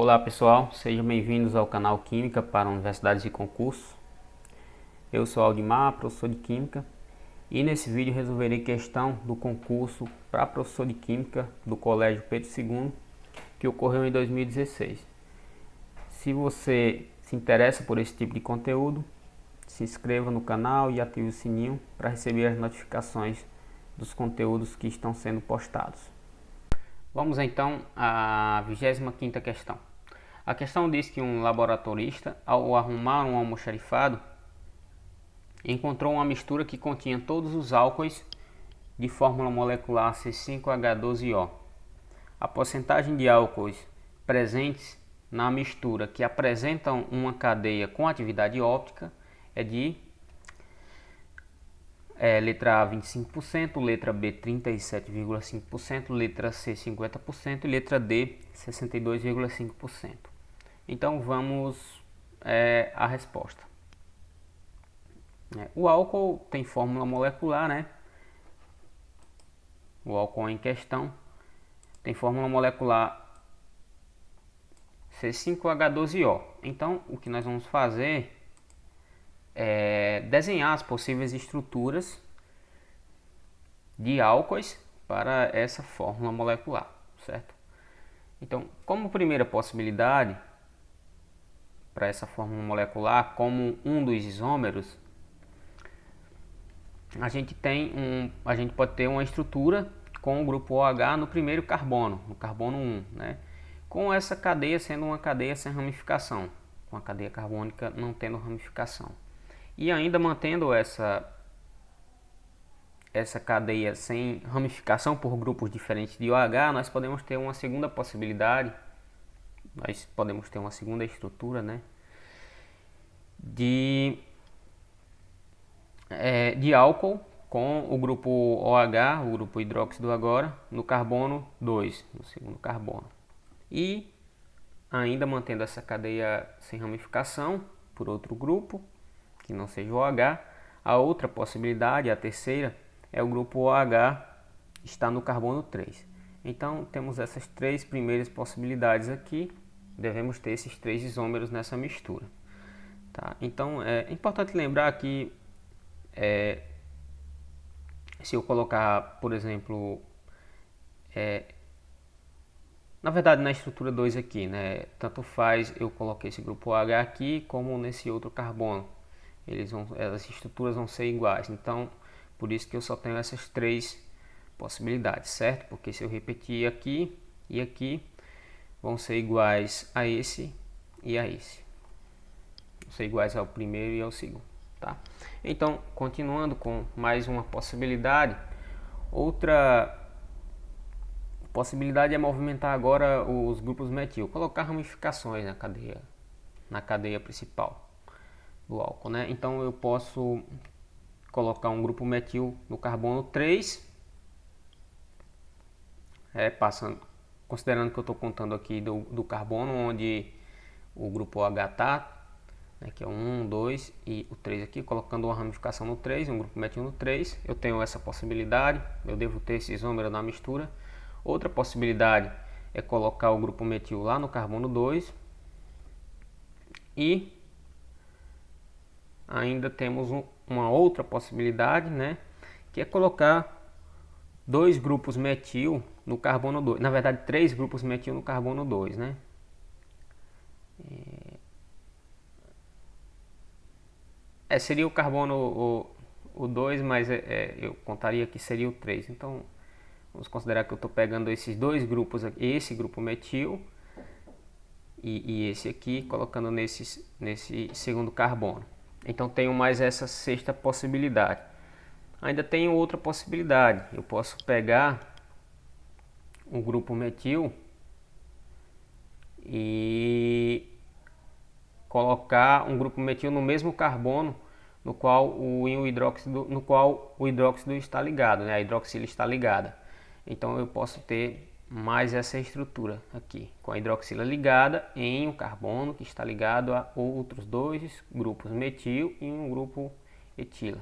Olá pessoal, sejam bem-vindos ao canal Química para Universidades e Concursos. Eu sou Aldimar, professor de Química, e nesse vídeo resolverei questão do concurso para professor de Química do Colégio Pedro II, que ocorreu em 2016. Se você se interessa por esse tipo de conteúdo, se inscreva no canal e ative o sininho para receber as notificações dos conteúdos que estão sendo postados. Vamos então à 25ª questão. A questão diz que um laboratorista, ao arrumar um almoxarifado, encontrou uma mistura que continha todos os álcoois de fórmula molecular C5H12O. A porcentagem de álcoois presentes na mistura que apresentam uma cadeia com atividade óptica é de letra A 25%, letra B 37,5%, letra C 50% e letra D 62,5%. Então vamos à resposta. O álcool tem fórmula molecular, né? O álcool em questão tem fórmula molecular C5H12O. Então o que nós vamos fazer é desenhar as possíveis estruturas de álcoois para essa fórmula molecular, certo? Então, como primeira possibilidade para essa fórmula molecular, como um dos isômeros, a gente pode ter uma estrutura com o grupo OH no primeiro carbono, no carbono 1, né? Com essa cadeia sendo uma cadeia sem ramificação, com a cadeia carbônica não tendo ramificação. E ainda mantendo essa cadeia sem ramificação por grupos diferentes de OH, nós podemos ter uma segunda possibilidade, nós podemos ter uma segunda estrutura, né, de álcool com o grupo OH, o grupo hidróxido agora, no carbono 2, no segundo carbono. E ainda mantendo essa cadeia sem ramificação por outro grupo, que não seja o OH, a outra possibilidade, a terceira, é o grupo OH está no carbono 3. Então temos essas três primeiras possibilidades aqui, devemos ter esses três isômeros nessa mistura. Tá? Então é importante lembrar que se eu colocar, por exemplo, na verdade na estrutura 2 aqui, né, tanto faz eu coloquei esse grupo OH aqui como nesse outro carbono. As estruturas vão ser iguais, então por isso que eu só tenho essas três possibilidades, certo? Porque se eu repetir aqui e aqui, vão ser iguais a esse e a esse. Vão ser iguais ao primeiro e ao segundo, tá? Então, continuando com mais uma possibilidade, outra possibilidade é movimentar agora os grupos metil, colocar ramificações na cadeia principal do álcool, né? Então eu posso colocar um grupo metil no carbono 3, considerando que eu estou contando aqui do carbono, onde o grupo OH está, né, que é o 1, 2 e o 3 aqui, colocando uma ramificação no 3, um grupo metil no 3, eu tenho essa possibilidade, eu devo ter esse isômero na mistura. Outra possibilidade é colocar o grupo metil lá no carbono 2 e ainda temos uma outra possibilidade, né, que é colocar dois grupos metil no carbono 2, na verdade três grupos metil no carbono 2, né? Seria o carbono o 2, mas eu contaria que seria o 3. Então vamos considerar que eu estou pegando esses dois grupos aqui, esse grupo metil e esse aqui, colocando nesse segundo carbono. Então tenho mais essa sexta possibilidade. Ainda tenho outra possibilidade, eu posso pegar um grupo metil e colocar um grupo metil no mesmo carbono no qual o hidróxido está ligado, né? A hidroxila está ligada. Então eu posso ter mais essa estrutura aqui, com a hidroxila ligada em um carbono que está ligado a outros dois grupos metil e um grupo etila.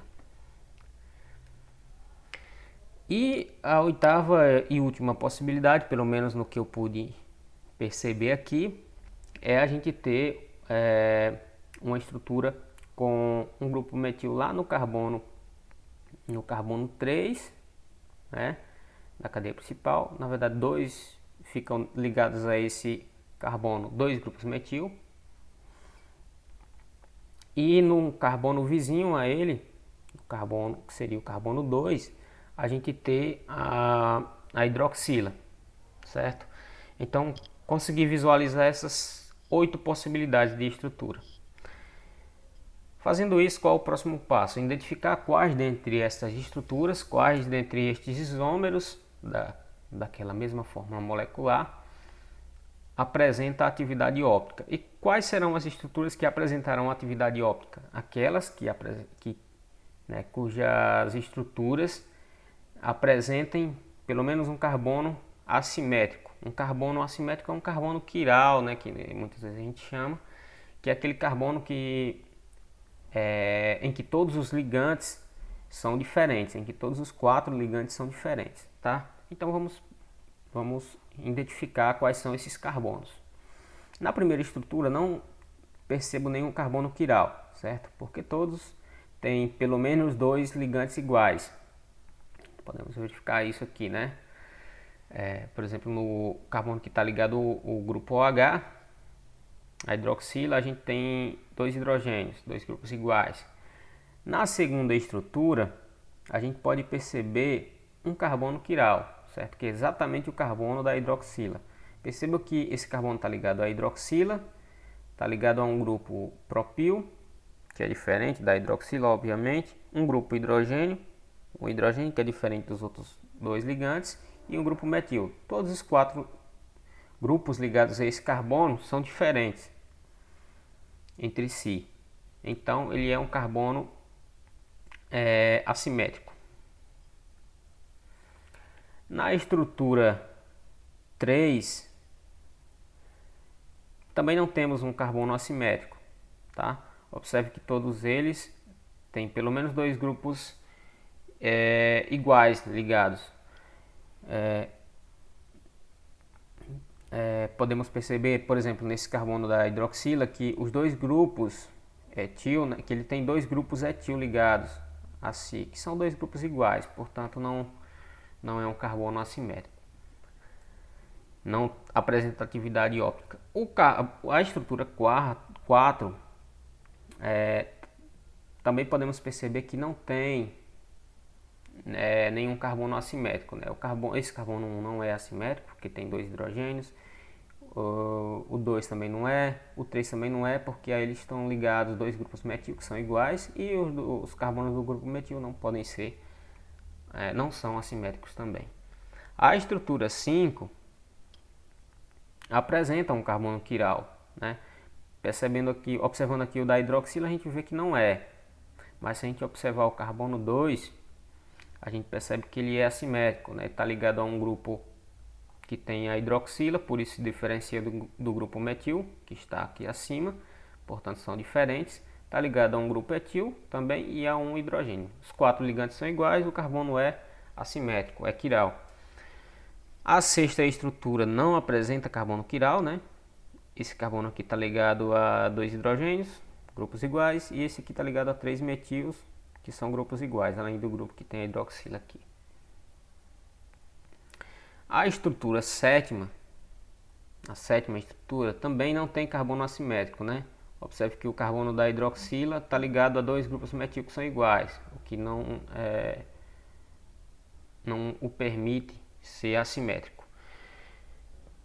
E a oitava e última possibilidade, pelo menos no que eu pude perceber aqui, é a gente ter uma estrutura com um grupo metil lá no carbono 3, né, da cadeia principal. Na verdade, dois ficam ligados a esse carbono, dois grupos metil. E no carbono vizinho a ele, o carbono, que seria o carbono 2, a gente ter a hidroxila, certo? Então, consegui visualizar essas 8 possibilidades de estrutura. Fazendo isso, qual é o próximo passo? Identificar quais dentre estas estruturas, quais dentre estes isômeros daquela mesma fórmula molecular apresenta atividade óptica. E quais serão as estruturas que apresentarão atividade óptica? Aquelas cujas estruturas apresentem pelo menos um carbono assimétrico. Um carbono assimétrico é um carbono quiral, né, que muitas vezes a gente chama, que é aquele carbono em que todos os ligantes são diferentes, em que todos os 4 ligantes são diferentes, tá? Então vamos identificar quais são esses carbonos. Na primeira estrutura não percebo nenhum carbono quiral, certo? Porque todos têm pelo menos 2 ligantes iguais. Podemos verificar isso aqui, né? Por exemplo, no carbono que está ligado ao grupo OH, a hidroxila, a gente tem 2 hidrogênios, 2 grupos iguais. Na segunda estrutura, a gente pode perceber um carbono quiral, certo? Que é exatamente o carbono da hidroxila. Perceba que esse carbono está ligado à hidroxila, está ligado a um grupo propil, que é diferente da hidroxila, obviamente, um grupo hidrogênio, um hidrogênio que é diferente dos outros 2 ligantes, e um grupo metil. Todos os 4 grupos ligados a esse carbono são diferentes entre si. Então ele é um carbono assimétrico. Na estrutura 3 também não temos um carbono assimétrico, tá? Observe que todos eles têm pelo menos 2 grupos iguais ligados. Podemos perceber, por exemplo, nesse carbono da hidroxila, que os 2 grupos etil, né, que ele tem 2 grupos etil ligados a si, que são 2 grupos iguais, portanto não é um carbono assimétrico. Não apresenta atividade óptica. A estrutura 4 também podemos perceber que não tem nenhum carbono assimétrico, né? Esse carbono 1 não é assimétrico, porque tem 2 hidrogênios. O 2 também não é, o 3 também não é, porque aí eles estão ligados 2 grupos metil que são iguais, e os carbonos do grupo metil não podem ser, não são assimétricos também. A estrutura 5 apresenta um carbono quiral, né? Observando aqui o da hidroxila, a gente vê que não é, mas se a gente observar o carbono 2, a gente percebe que ele é assimétrico, né? Está ligado a um grupo que tem a hidroxila, por isso se diferencia do grupo metil, que está aqui acima, portanto são diferentes. Está ligado a um grupo etil também e a um hidrogênio. Os 4 ligantes são iguais, o carbono é assimétrico, é quiral. A sexta estrutura não apresenta carbono quiral, né? Esse carbono aqui está ligado a 2 hidrogênios, grupos iguais, e esse aqui está ligado a 3 metilos, que são grupos iguais, além do grupo que tem a hidroxila aqui. A estrutura sétima, a sétima estrutura, também não tem carbono assimétrico, né? Observe que o carbono da hidroxila está ligado a 2 grupos metil que são iguais, o que não o permite ser assimétrico.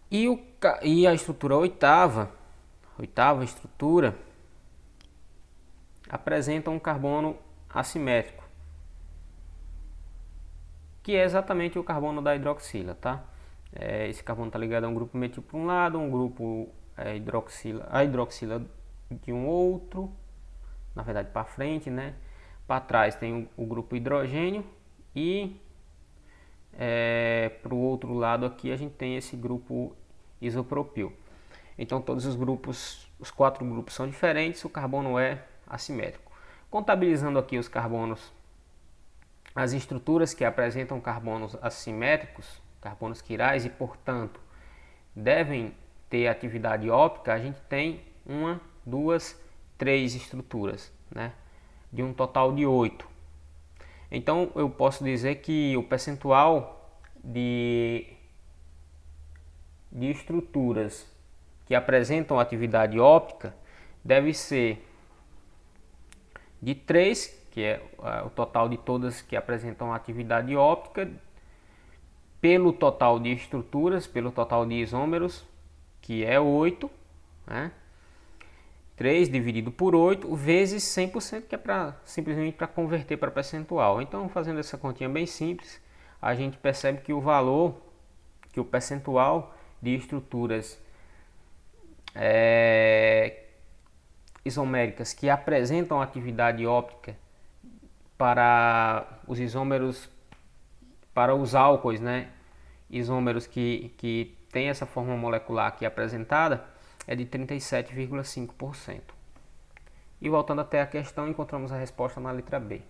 E a estrutura oitava estrutura, apresenta um carbono assimétrico, que é exatamente o carbono da hidroxila, tá? Esse carbono está ligado a um grupo metil por um lado, um grupo a hidroxila de um outro, na verdade para frente, né? Para trás tem o grupo hidrogênio e para o outro lado aqui a gente tem esse grupo isopropil. Então todos os 4 grupos são diferentes, o carbono é assimétrico. Contabilizando aqui os carbonos, as estruturas que apresentam carbonos assimétricos, carbonos quirais, e portanto devem ter atividade óptica, a gente tem uma, duas, três estruturas, né? De um total de 8. Então eu posso dizer que o percentual de estruturas que apresentam atividade óptica deve ser de 3, que é o total de todas que apresentam atividade óptica, pelo total de estruturas, pelo total de isômeros, que é 8, né? 3 dividido por 8 vezes 100%, que é simplesmente para converter para percentual. Então, fazendo essa continha bem simples, a gente percebe que o valor, que o percentual de estruturas isoméricas que apresentam atividade óptica para os isômeros, para os álcoois, né? Isômeros que tem essa forma molecular aqui apresentada, é de 37,5%. E voltando até a questão, encontramos a resposta na letra B.